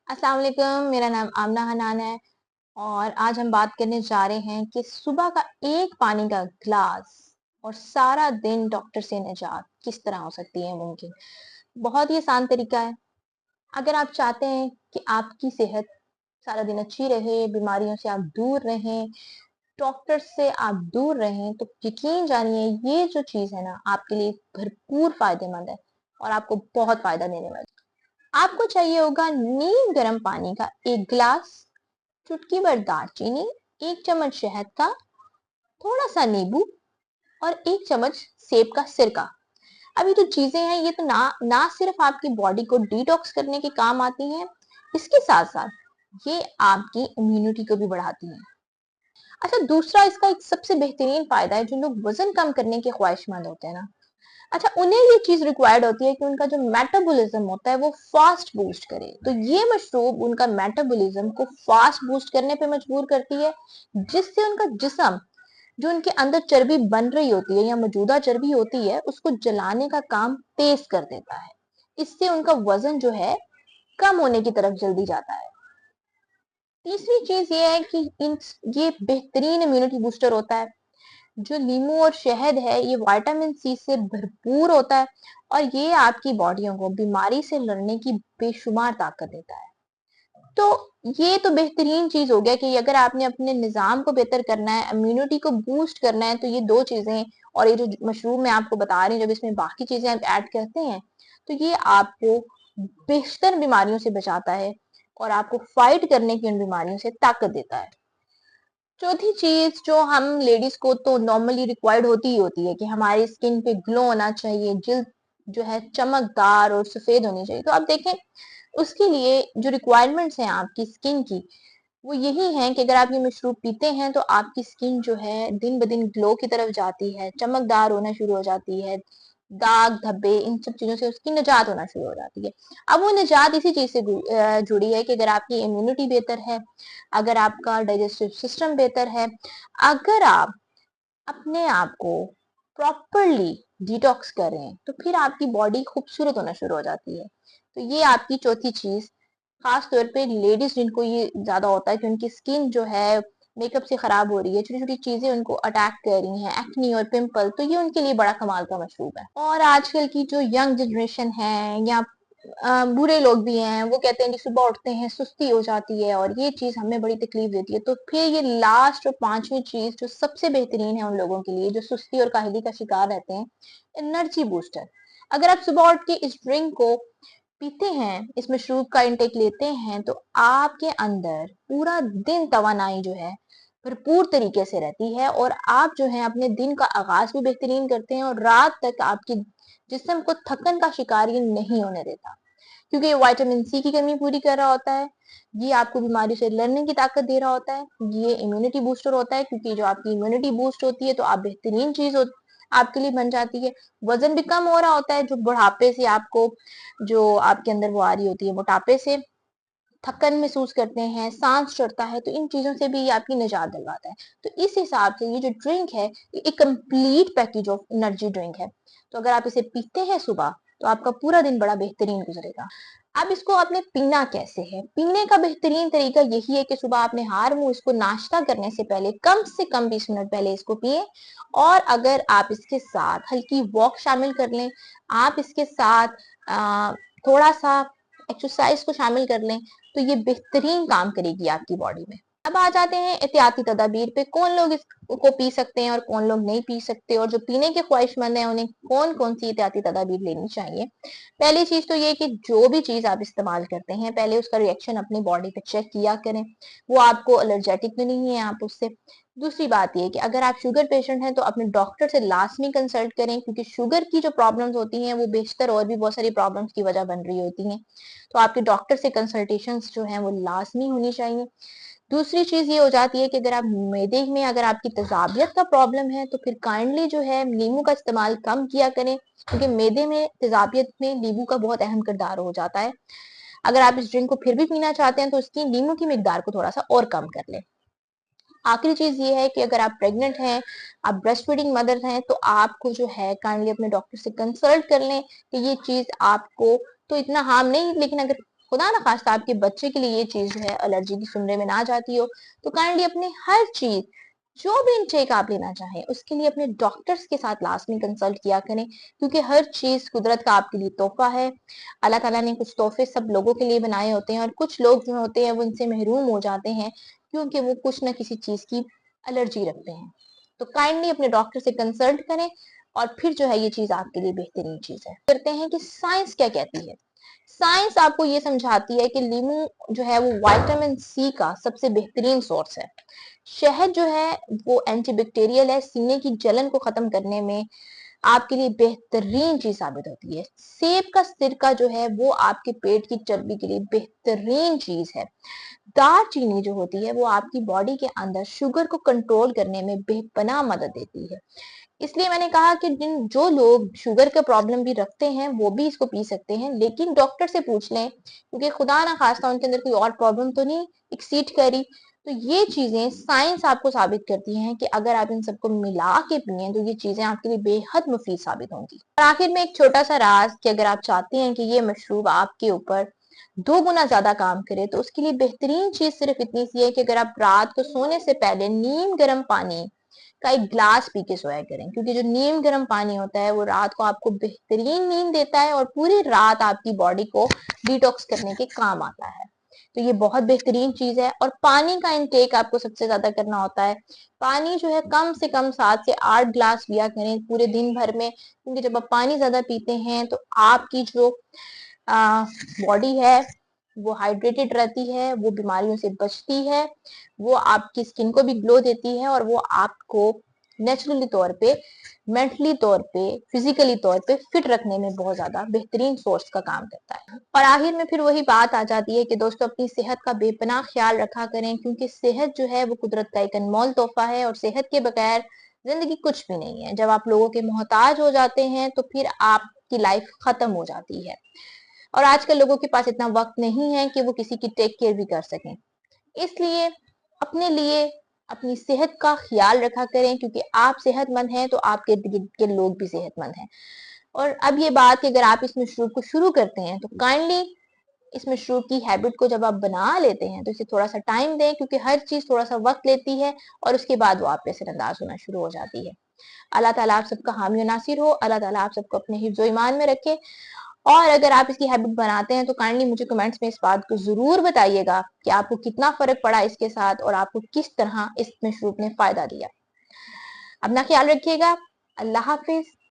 अस्सलाम वालेकुम, मेरा नाम आमना हनान है और आज हम बात करने जा रहे हैं कि सुबह का एक पानी का ग्लास और सारा दिन डॉक्टर से निजात किस तरह हो सकती है मुमकिन। बहुत ही आसान तरीका है। अगर आप चाहते हैं कि आपकी सेहत सारा दिन अच्छी रहे, बीमारियों से आप दूर रहें, डॉक्टर से आप दूर रहें, तो यकीन जानिए ये जो चीज है ना आपके लिए भरपूर फायदेमंद है और आपको बहुत फायदा देने वाली है। आपको चाहिए होगा नीम गर्म पानी का एक गिलास, चुटकी भर दालचीनी, एक चम्मच शहद का, थोड़ा सा नींबू और एक चम्मच सेब का सिरका। अब ये जो चीजें हैं ये तो ना ना सिर्फ आपकी बॉडी को डिटॉक्स करने के काम आती हैं, इसके साथ साथ ये आपकी इम्यूनिटी को भी बढ़ाती हैं। अच्छा, दूसरा इसका एक सबसे बेहतरीन फायदा है, जो लोग वजन कम करने के ख्वाहिशमंद होते हैं ना, अच्छा उन्हें ये चीज रिक्वायर्ड होती है कि उनका जो मेटाबॉलिज्म होता है वो फास्ट बूस्ट करे, तो ये मशरूब उनका मेटाबॉलिज्म को फास्ट बूस्ट करने पे मजबूर करती है, जिससे उनका जिस्म जो उनके अंदर चर्बी बन रही होती है या मौजूदा चर्बी होती है उसको जलाने का काम तेज कर देता है। इससे उनका वजन जो है कम होने की तरफ जल्दी जाता है। तीसरी चीज ये है कि ये बेहतरीन इम्यूनिटी बूस्टर होता है। जो नींबू और शहद है ये विटामिन सी से भरपूर होता है और ये आपकी बॉडियों को बीमारी से लड़ने की बेशुमार ताकत देता है। तो ये तो बेहतरीन चीज हो गया कि अगर आपने अपने निजाम को बेहतर करना है, इम्यूनिटी को बूस्ट करना है, तो ये दो चीजें और ये जो मशरूम मैं आपको बता रही हूँ, जब इसमें बाकी चीजें आप ऐड करते हैं तो ये आपको बेशतर बीमारियों से बचाता है और आपको फाइट करने की उन बीमारियों से ताकत देता है। चौथी चीज जो हम लेडीज को तो नॉर्मली रिक्वायर्ड होती ही होती है कि हमारी स्किन पे ग्लो होना चाहिए, जिल्द जो है चमकदार और सफेद होनी चाहिए। तो आप देखें उसके लिए जो रिक्वायरमेंट्स हैं आपकी स्किन की, वो यही है कि अगर आप ये मशरूब पीते हैं तो आपकी स्किन जो है दिन ब दिन ग्लो की तरफ जाती है, चमकदार होना शुरू हो जाती है, दाग धब्बे इन सब चीजों से उसकी निजात होना शुरू हो जाती है। अब वो निजात इसी चीज से जुड़ी है कि अगर आपकी इम्यूनिटी बेहतर है, अगर आपका डाइजेस्टिव सिस्टम बेहतर है, अगर आप अपने आप को प्रॉपरली डिटॉक्स करें, तो फिर आपकी बॉडी खूबसूरत होना शुरू हो जाती है। तो ये आपकी चौथी चीज, खास तौर पे लेडीज जिनको ये ज्यादा होता है कि उनकी स्किन जो है मेकअप से खराब हो रही है, छोटी छोटी चीजें उनको अटैक कर रही हैं, एक्नी और पिंपल, तो ये उनके लिए बड़ा कमाल का मशरूब है। और आजकल की जो यंग जनरेशन है या बुरे लोग भी हैं, वो कहते हैं कि सुबह उठते हैं सुस्ती हो जाती है और ये चीज हमें बड़ी तकलीफ देती है। तो फिर ये लास्ट और पांचवी चीज जो सबसे बेहतरीन है उन लोगों के लिए जो सुस्ती और काहली का शिकार रहते हैं, एनर्जी बूस्टर। अगर आप सुबह उठ के इस ड्रिंक को पीते हैं, इस मशरूब का इंटेक लेते हैं, तो आपके अंदर पूरा दिन तवानाई जो है भरपूर तरीके से रहती है और आप जो है अपने दिन का आगाज भी बेहतरीन करते हैं और रात तक आपकी जिस्म को थकन का शिकार ये नहीं होने देता, क्योंकि ये विटामिन सी की कमी पूरी कर रहा होता है, ये आपको बीमारी से लड़ने की ताकत दे रहा होता है, ये इम्यूनिटी बूस्टर होता है, क्योंकि जो आपकी इम्यूनिटी बूस्ट होती है तो आप बेहतरीन चीज आपके लिए बन जाती है। वजन भी कम हो रहा होता है, जो बुढ़ापे से आपको जो आपके अंदर वो आ रही होती है, मोटापे से थकन महसूस करते हैं, सांस चढ़ता है, तो इन चीजों से भी ये आपकी निजात दिलवाता है। तो इस हिसाब से ये जो ड्रिंक है ये एक complete package of energy drink है। तो अगर आप इसे पीते हैं सुबह तो आपका पूरा दिन बड़ा बेहतरीन गुजरेगा। अब इसको आपने पीना कैसे है? पीने का बेहतरीन तरीका यही है कि सुबह आपने हार मुंह इसको नाश्ता करने से कम 20 मिनट पहले इसको पिए और अगर आप इसके साथ हल्की वॉक शामिल कर लें, आप इसके साथ थोड़ा सा एक्सरसाइज को शामिल कर लें, तो ये बेहतरीन काम करेगी आपकी बॉडी में। अब आ जाते हैं एहतियाती तदाबीर पे, कौन लोग इसको पी सकते हैं और कौन लोग नहीं पी सकते, और जो पीने के ख्वाहिशमंद हैं उन्हें कौन कौन सी एहतियाती तदाबीर लेनी चाहिए। पहली चीज तो ये कि जो भी चीज आप इस्तेमाल करते हैं पहले उसका रिएक्शन अपनी बॉडी पे चेक किया करें, वो आपको एलर्जेटिक तो नहीं है आप उससे। दूसरी बात ये कि अगर आप शुगर पेशेंट हैं तो अपने डॉक्टर से लाजमी कंसल्ट करें, क्योंकि शुगर की जो प्रॉब्लम्स होती हैं वो बेशतर और भी बहुत सारी प्रॉब्लम्स की वजह बन रही होती हैं, तो आपके डॉक्टर से कंसल्टेशंस जो हैं वो लाजमी होनी चाहिए। दूसरी चीज ये हो जाती है कि अगर आप मैदे में अगर आपकी तेजाबियत का प्रॉब्लम है तो फिर काइंडली जो है नींबू का इस्तेमाल कम किया करें, क्योंकि मैदे में तेजाबियत में नींबू का बहुत अहम किरदार हो जाता है। अगर आप इस ड्रिंक को फिर भी पीना चाहते हैं तो इसकी नींबू की मिकदार को थोड़ा सा और कम कर लें। आखिरी चीज ये है कि अगर आप प्रेग्नेंट हैं, आप ब्रेस्ट फीडिंग मदर हैं, तो आपको जो है काइंडली अपने डॉक्टर से कंसल्ट कर लें कि ये चीज आपको तो इतना हार्म नहीं, लेकिन अगर खुदा ना खास्ता आपके बच्चे के लिए ये चीज जो है एलर्जी की सुमरे में ना जाती हो, तो काइंडली अपने हर चीज जो भी इनटेक आप लेना चाहें उसके लिए अपने डॉक्टर्स के साथ लास्ट में कंसल्ट किया करें, क्योंकि हर चीज कुदरत का आपके लिए तोहफा है। अल्लाह ताला ने कुछ तोहफे सब लोगों के लिए बनाए होते हैं, और कुछ लोग जो होते हैं वो इनसे महरूम हो जाते हैं क्योंकि वो कुछ ना किसी चीज की एलर्जी रखते हैं। तो काइंडली अपने डॉक्टर से कंसल्ट करें, और फिर जो है ये चीज आपके लिए बेहतरीन चीज है। करते हैं कि साइंस क्या कहती है। साइंस आपको ये समझाती है कि लीमू जो है वो विटामिन सी का सबसे बेहतरीन सोर्स है। शहद जो है वो एंटीबैक्टीरियल है, सीने की जलन को खत्म करने में आपके लिए बेहतरीन चीज साबित होती है। सेब का सिरका जो है वो आपके पेट की चर्बी के लिए बेहतरीन चीज है। दालचीनी जो होती है वो आपकी बॉडी के अंदर शुगर को कंट्रोल करने में बेपनाह मदद देती है। इसलिए मैंने कहा कि जिन जो लोग शुगर का प्रॉब्लम भी रखते हैं वो भी इसको पी सकते हैं, लेकिन डॉक्टर से पूछ लें, क्योंकि खुदा ना खास्ता उनके अंदर कोई और प्रॉब्लम तो नहीं एक्सीड करी। तो ये चीजें साइंस आपको साबित करती हैं कि अगर आप इन सबको मिला के पिए तो ये चीजें आपके लिए बेहद मुफीद साबित होंगी। और आखिर में एक छोटा सा राज कि अगर आप चाहते हैं कि ये मशरूब आपके ऊपर 2 गुना ज्यादा काम करे, तो उसके लिए बेहतरीन चीज सिर्फ इतनी सी है कि अगर आप रात को सोने से पहले नीम गर्म पानी का एक ग्लास पी के सोया करें, क्योंकि जो नीम गर्म पानी होता है वो रात को आपको बेहतरीन नींद देता है और पूरी रात आपकी बॉडी को डिटॉक्स करने के काम आता है। तो ये बहुत बेहतरीन चीज है। और पानी का इंटेक आपको सबसे ज्यादा करना होता है। पानी जो है कम से कम 7 से 8 ग्लास पिया करें पूरे दिन भर में, क्योंकि जब आप पानी ज्यादा पीते हैं तो आपकी जो बॉडी है वो हाइड्रेटेड रहती है, वो बीमारियों से बचती है, वो आपकी स्किन को भी ग्लो देती है, और वो आपको नेचुरली तौर पे, मेंटली तौर पे, फिजिकली तौर पे फिट रखने में बहुत ज्यादा बेहतरीन सोर्स का काम करता है। और आखिर में फिर वही बात आ जाती है कि दोस्तों अपनी सेहत का बेपनाह ख्याल रखा करें, क्योंकि सेहत जो है वो कुदरत का एक अनमोल तोहफा है, और सेहत के बगैर जिंदगी कुछ भी नहीं है। जब आप लोगों के मोहताज हो जाते हैं तो फिर आपकी लाइफ खत्म हो जाती है, और आजकल लोगों के पास इतना वक्त नहीं है कि वो किसी की टेक केयर भी कर सकें। इसलिए अपने लिए अपनी सेहत का ख्याल रखा करें, क्योंकि आप सेहतमंद हैं तो आपके इर्द गिर्द के लोग भी सेहतमंद हैं। और अब ये बात कि अगर आप इस मशरूब को शुरू करते हैं तो काइंडली इस मशरूब की हैबिट को जब आप बना लेते हैं तो इसे थोड़ा सा टाइम दें, क्योंकि हर चीज थोड़ा सा वक्त लेती है, और उसके बाद वो आप पे असरअंदाज होना शुरू हो जाती है। अल्लाह ताला आप सबका हामी और नासिर हो। अल्लाह ताला आप सबको अपने हिफ्ज़ ईमान में रखे। और अगर आप इसकी हैबिट बनाते हैं तो काइंडली मुझे कमेंट्स में इस बात को जरूर बताइएगा कि आपको कितना फर्क पड़ा इसके साथ, और आपको किस तरह इस मशरूब ने फायदा दिया। अपना ख्याल रखिएगा। अल्लाह हाफिज।